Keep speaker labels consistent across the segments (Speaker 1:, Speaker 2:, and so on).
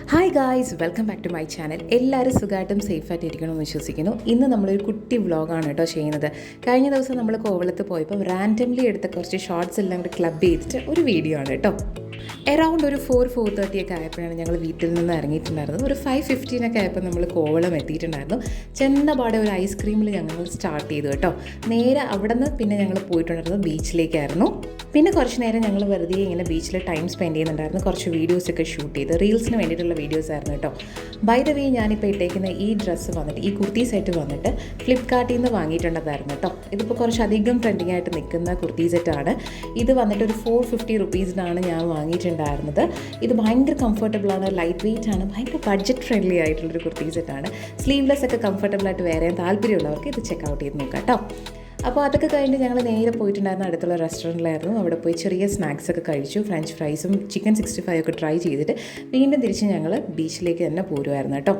Speaker 1: Hi guys, welcome back to my channel. എല്ലാവരും സുഖമായിട്ടും സേഫായിട്ട് ഇരിക്കണമെന്ന് വിശ്വസിക്കുന്നു. ഇന്ന് നമ്മളൊരു കുട്ടി വ്ളോഗാണ് കേട്ടോ ചെയ്യുന്നത്. കഴിഞ്ഞ ദിവസം നമ്മൾ കോവളത്ത് പോയപ്പോൾ റാൻഡംലി എടുത്ത കുറച്ച് ഷോർട്സ് എല്ലാം കൂടി ക്ലബ് ചെയ്തിട്ട് ഒരു വീഡിയോ ആണ് കേട്ടോ. അറൗണ്ട് ഒരു 4:30 ഒക്കെ ആയപ്പോഴാണ് ഞങ്ങൾ വീട്ടിൽ നിന്ന് ഇറങ്ങിയിട്ടുണ്ടായിരുന്നത്. ഒരു 5:15 ആയപ്പോൾ നമ്മൾ കോവളം എത്തിയിട്ടുണ്ടായിരുന്നു. ചെന്നപാടെ ഒരു ഐസ്ക്രീമിൽ ഞങ്ങൾ സ്റ്റാർട്ട് ചെയ്തു കേട്ടോ. നേരെ അവിടെ നിന്ന് പിന്നെ ഞങ്ങൾ പോയിട്ടുണ്ടായിരുന്നത് ബീച്ചിലേക്കായിരുന്നു. പിന്നെ കുറച്ച് നേരം ഞങ്ങൾ വെറുതെ ഇങ്ങനെ ബീച്ചിൽ ടൈം സ്പെൻഡ് ചെയ്യുന്നുണ്ടായിരുന്നു. കുറച്ച് വീഡിയോസൊക്കെ ഷൂട്ട് ചെയ്ത് റീൽസിന് വേണ്ടിയിട്ടുള്ള വീഡിയോസ് ആയിരുന്നു കേട്ടോ. ബൈ ദ വേ, ഞാനിപ്പോൾ ഇട്ടേക്കുന്ന ഈ ഡ്രസ്സ് വന്നിട്ട്, ഈ കുർത്തി സെറ്റ് വന്നിട്ട് ഫ്ലിപ്കാർട്ടിൽ നിന്ന് വാങ്ങിയിട്ടുള്ളതായിരുന്നു കേട്ടോ. ഇതിപ്പോൾ കുറച്ചധികം ട്രെൻഡിങ് ആയിട്ട് നിൽക്കുന്ന കുർത്തി സെറ്റാണ്. ഇത് വന്നിട്ട് ഒരു 450 റുപ്പീസിനാണ് ഞാൻ വാങ്ങിയിട്ടുണ്ടായിരുന്നത്. ഇത് ഭയങ്കര കംഫർട്ടബിളാണ്, ലൈറ്റ് വെയ്റ്റ് ആണ്, ഭയങ്കര ബഡ്ജറ്റ് ഫ്രണ്ട്ലി ആയിട്ടുള്ളൊരു കുർത്തി സെറ്റാണ്. സ്ലീവ്ലെസ് ഒക്കെ കംഫർട്ടബിളായിട്ട് വേറെ താല്പര്യമുള്ളവർക്ക് ഇത് ചെക്കൗട്ട് ചെയ്ത് നോക്കാം കേട്ടോ. അപ്പോൾ അതൊക്കെ കഴിഞ്ഞ് ഞങ്ങൾ നേരെ പോയിട്ടുണ്ടായിരുന്ന അടുത്തുള്ള റെസ്റ്റോറൻറ്റിലായിരുന്നു. അവിടെ പോയി ചെറിയ സ്നാക്സ് ഒക്കെ കഴിച്ചു. ഫ്രഞ്ച് ഫ്രൈസും ചിക്കൻ 65 ഒക്കെ ട്രൈ ചെയ്തിട്ട് വീണ്ടും തിരിച്ച് ഞങ്ങൾ ബീച്ചിലേക്ക് തന്നെ പോരുമായിരുന്നു കേട്ടോ.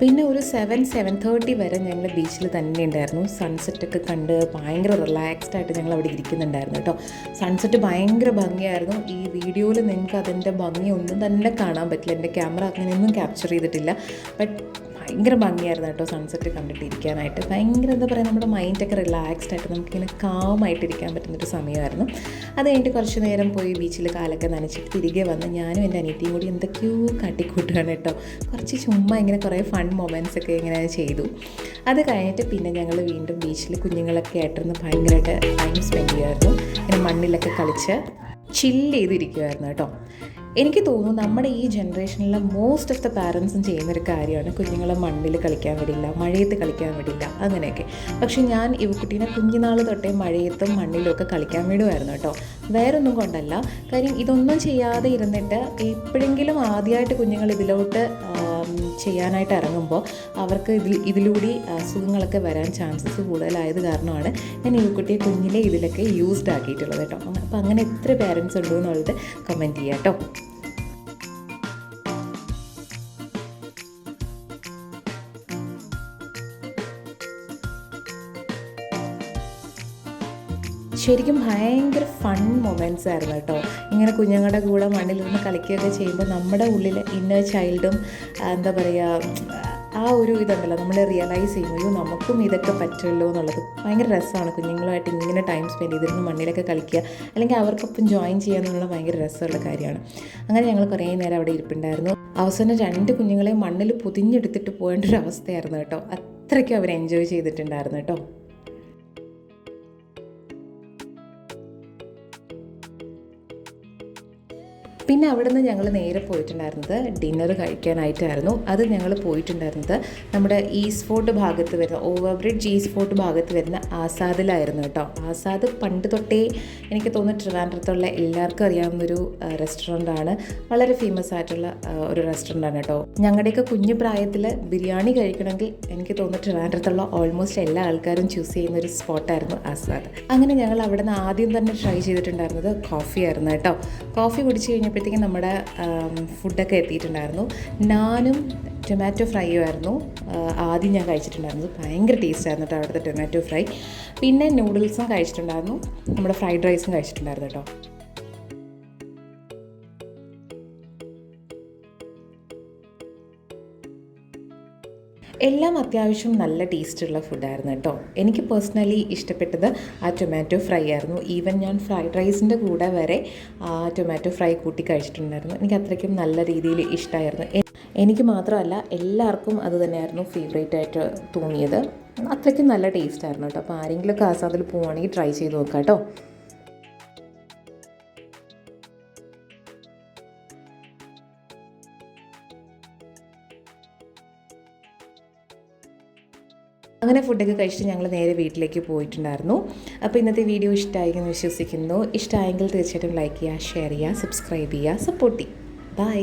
Speaker 1: പിന്നെ ഒരു 7:30 വരെ ഞങ്ങൾ ബീച്ചിൽ തന്നെ ഉണ്ടായിരുന്നു. സൺസെറ്റൊക്കെ കണ്ട് ഭയങ്കര റിലാക്സ്ഡ് ആയിട്ട് ഞങ്ങൾ അവിടെ ഇരിക്കുന്നുണ്ടായിരുന്നു കേട്ടോ. സൺസെറ്റ് ഭയങ്കര ഭംഗിയായിരുന്നു. ഈ വീഡിയോയിൽ നിങ്ങൾക്ക് അതിൻ്റെ ഭംഗി ഒന്നും തന്നെ കാണാൻ പറ്റില്ല. എൻ്റെ ക്യാമറ അങ്ങനെയൊന്നും ക്യാപ്ചർ ചെയ്തിട്ടില്ല. ബട്ട് ഭയങ്കര ഭംഗിയായിരുന്നു കേട്ടോ സൺസെറ്റ് കണ്ടിട്ടിരിക്കാനായിട്ട്. ഭയങ്കര എന്താ പറയുക, നമ്മുടെ മൈൻഡൊക്കെ റിലാക്സ്ഡ് ആയിട്ട് നമുക്കിങ്ങനെ കാമായിട്ടിരിക്കാൻ പറ്റുന്നൊരു സമയമായിരുന്നു. അത് കഴിഞ്ഞിട്ട് കുറച്ച് നേരം പോയി ബീച്ചിൽ കാലൊക്കെ നനച്ചിട്ട് തിരികെ വന്ന് ഞാനും എൻ്റെ അനിയത്തിയും കൂടി എന്തൊക്കെയോ കാട്ടിക്കൂട്ടുകയാണ് കേട്ടോ. കുറച്ച് ചുമ്മാ ഇങ്ങനെ കുറേ ഫൺ മൊമെൻറ്റ്സ് ഒക്കെ ഇങ്ങനെ ചെയ്തു. അത് കഴിഞ്ഞിട്ട് പിന്നെ ഞങ്ങൾ വീണ്ടും ബീച്ചിൽ കുഞ്ഞുങ്ങളൊക്കെ ആയിട്ടിരുന്ന് ഭയങ്കരമായിട്ട് ടൈം സ്പെൻഡ് ചെയ്യുമായിരുന്നു. ഇങ്ങനെ മണ്ണിലൊക്കെ കളിച്ച് ചില്ല് ചെയ്തിരിക്കുമായിരുന്നു കേട്ടോ. എനിക്ക് തോന്നുന്നു നമ്മുടെ ഈ ജനറേഷനിലെ മോസ്റ്റ് ഓഫ് ദ പാരൻസും ചെയ്യുന്നൊരു കാര്യമാണ് കുഞ്ഞുങ്ങളെ മണ്ണിൽ കളിക്കാൻ വിടില്ല, മഴയത്ത് കളിക്കാൻ വിടില്ല, അങ്ങനെയൊക്കെ. പക്ഷേ ഞാൻ ഇവക്കുട്ടീനെ കുഞ്ഞുനാൾ തൊട്ടേ മഴയത്തും മണ്ണിലും ഒക്കെ കളിക്കാൻ വിടുമായിരുന്നു കേട്ടോ. വേറൊന്നും കൊണ്ടല്ല, കാര്യം ഇതൊന്നും ചെയ്യാതെ ഇരുന്നിട്ട് എപ്പോഴെങ്കിലും ആദ്യമായിട്ട് കുഞ്ഞുങ്ങൾ ഇതിലോട്ട് ചെയ്യാനായിട്ട് ഇറങ്ങുമ്പോൾ അവർക്ക് ഇതിലൂടെ അസുഖങ്ങളൊക്കെ വരാൻ ചാൻസസ് കൂടുതലായത് കാരണമാണ് ഞാൻ ഇവക്കുട്ടിയെ കുഞ്ഞിലെ ഇതിലൊക്കെ യൂസ്ഡ് ആക്കിയിട്ടുള്ളത് കേട്ടോ. അപ്പോൾ അങ്ങനെ എത്ര പേരൻസ് ഉണ്ടോ എന്നുള്ളത് കമൻറ്റ് ചെയ്യാം കേട്ടോ. ശരിക്കും ഭയങ്കര ഫൺ മൊമെൻറ്റ്സ് ആയിരുന്നു കേട്ടോ. ഇങ്ങനെ കുഞ്ഞുങ്ങളുടെ കൂടെ മണ്ണിലിരുന്ന് കളിക്കുകയൊക്കെ ചെയ്യുമ്പോൾ നമ്മുടെ ഉള്ളിൽ ഇന്നർ ചൈൽഡും എന്താ പറയുക, ആ ഒരു ഇതുണ്ടല്ലോ, നമ്മൾ റിയലൈസ് ചെയ്യുമ്പോൾ നമുക്കും ഇതൊക്കെ പറ്റുമല്ലോ എന്നുള്ളത് ഭയങ്കര രസമാണ്. കുഞ്ഞുങ്ങളുമായിട്ട് ഇങ്ങനെ ടൈം സ്പെൻഡ് ചെയ്തിരുന്ന് മണ്ണിലൊക്കെ കളിക്കുക, അല്ലെങ്കിൽ അവർക്കൊപ്പം ജോയിൻ ചെയ്യുക എന്നുള്ള ഭയങ്കര രസമുള്ള കാര്യമാണ്. അങ്ങനെ ഞങ്ങൾ കുറേ നേരം അവിടെ ഇരിപ്പുണ്ടായിരുന്നു. അവസാനം 2 കുഞ്ഞുങ്ങളെ മണ്ണിൽ പൊതിഞ്ഞെടുത്തിട്ട് പോകേണ്ട ഒരു അവസ്ഥയായിരുന്നു കേട്ടോ. അത്രയ്ക്കും അവർ എൻജോയ് ചെയ്തിട്ടുണ്ടായിരുന്നു കേട്ടോ. പിന്നെ അവിടെ നിന്ന് ഞങ്ങൾ നേരെ പോയിട്ടുണ്ടായിരുന്നത് ഡിന്നർ കഴിക്കാനായിട്ടായിരുന്നു. അത് ഞങ്ങൾ പോയിട്ടുണ്ടായിരുന്നത് നമ്മുടെ ഈസ്റ്റ് ഫോർട്ട് ഭാഗത്ത് വരുന്ന, ഓവർ ബ്രിഡ്ജ് ഈസ്റ്റ് ഫോർട്ട് ഭാഗത്ത് വരുന്ന ആസാദിലായിരുന്നു കേട്ടോ. ആസാദ് പണ്ട് തൊട്ടേ എനിക്ക് തോന്നുന്നു ട്രിവാൻഡ്രത്തുള്ള എല്ലാവർക്കും അറിയാവുന്നൊരു റെസ്റ്റോറൻ്റാണ്. വളരെ ഫേമസ് ആയിട്ടുള്ള ഒരു റെസ്റ്റോറൻ്റാണ് കേട്ടോ. ഞങ്ങളുടെയൊക്കെ കുഞ്ഞു പ്രായത്തിൽ ബിരിയാണി കഴിക്കണമെങ്കിൽ എനിക്ക് തോന്നുന്നു ട്രിവാൻഡ്രത്തുള്ള ഓൾമോസ്റ്റ് എല്ലാ ആൾക്കാരും ചൂസ് ചെയ്യുന്ന ഒരു സ്പോട്ടായിരുന്നു ആസാദ്. അങ്ങനെ ഞങ്ങൾ അവിടെ നിന്ന് ആദ്യം തന്നെ ട്രൈ ചെയ്തിട്ടുണ്ടായിരുന്നത് കോഫി ആയിരുന്നു കേട്ടോ. കോഫി കുടിച്ച് കഴിഞ്ഞപ്പോൾ നമ്മുടെ ഫുഡൊക്കെ എത്തിയിട്ടുണ്ടായിരുന്നു. നാനും ടൊമാറ്റോ ഫ്രൈയും ആയിരുന്നു ആദ്യം ഞാൻ കഴിച്ചിട്ടുണ്ടായിരുന്നത്. ഭയങ്കര ടേസ്റ്റ് ആയിരുന്നു കേട്ടോ അവിടുത്തെ ടൊമാറ്റോ ഫ്രൈ. പിന്നെ നൂഡിൽസും കഴിച്ചിട്ടുണ്ടായിരുന്നു, നമ്മുടെ ഫ്രൈഡ് റൈസും കഴിച്ചിട്ടുണ്ടായിരുന്നു കേട്ടോ. എല്ലാം അത്യാവശ്യം നല്ല ടേസ്റ്റുള്ള ഫുഡായിരുന്നു കേട്ടോ. എനിക്ക് പേഴ്സണലി ഇഷ്ടപ്പെട്ടത് ആ ടൊമാറ്റോ ഫ്രൈ ആയിരുന്നു. ഈവൻ ഞാൻ ഫ്രൈഡ് റൈസിൻ്റെ കൂടെ വരെ ആ ടൊമാറ്റോ ഫ്രൈ കൂട്ടി കഴിച്ചിട്ടുണ്ടായിരുന്നു. എനിക്ക് അത്രയ്ക്കും നല്ല രീതിയിൽ ഇഷ്ടമായിരുന്നു. എനിക്ക് മാത്രമല്ല, എല്ലാവർക്കും അത് തന്നെയായിരുന്നു ഫേവറേറ്റ് ആയിട്ട് തോന്നിയത്. അത്രയ്ക്കും നല്ല ടേസ്റ്റായിരുന്നു കേട്ടോ. അപ്പോൾ ആരെങ്കിലുമൊക്കെ ആസാദിൽ പോവുകയാണെങ്കിൽ ട്രൈ ചെയ്ത് നോക്കാം കേട്ടോ. അങ്ങനെ ഫുഡൊക്കെ കഴിച്ചിട്ട് ഞങ്ങൾ നേരെ വീട്ടിലേക്ക് പോയിട്ടുണ്ടായിരുന്നു. അപ്പോൾ ഇന്നത്തെ വീഡിയോ ഇഷ്ടമായെന്ന് വിശ്വസിക്കുന്നു. ഇഷ്ടമായെങ്കിൽ തീർച്ചയായിട്ടും ലൈക്ക് ചെയ്യുക, ഷെയർ ചെയ്യുക, സബ്സ്ക്രൈബ് ചെയ്യുക, സപ്പോർട്ട് ചെയ്യുക. ബൈ.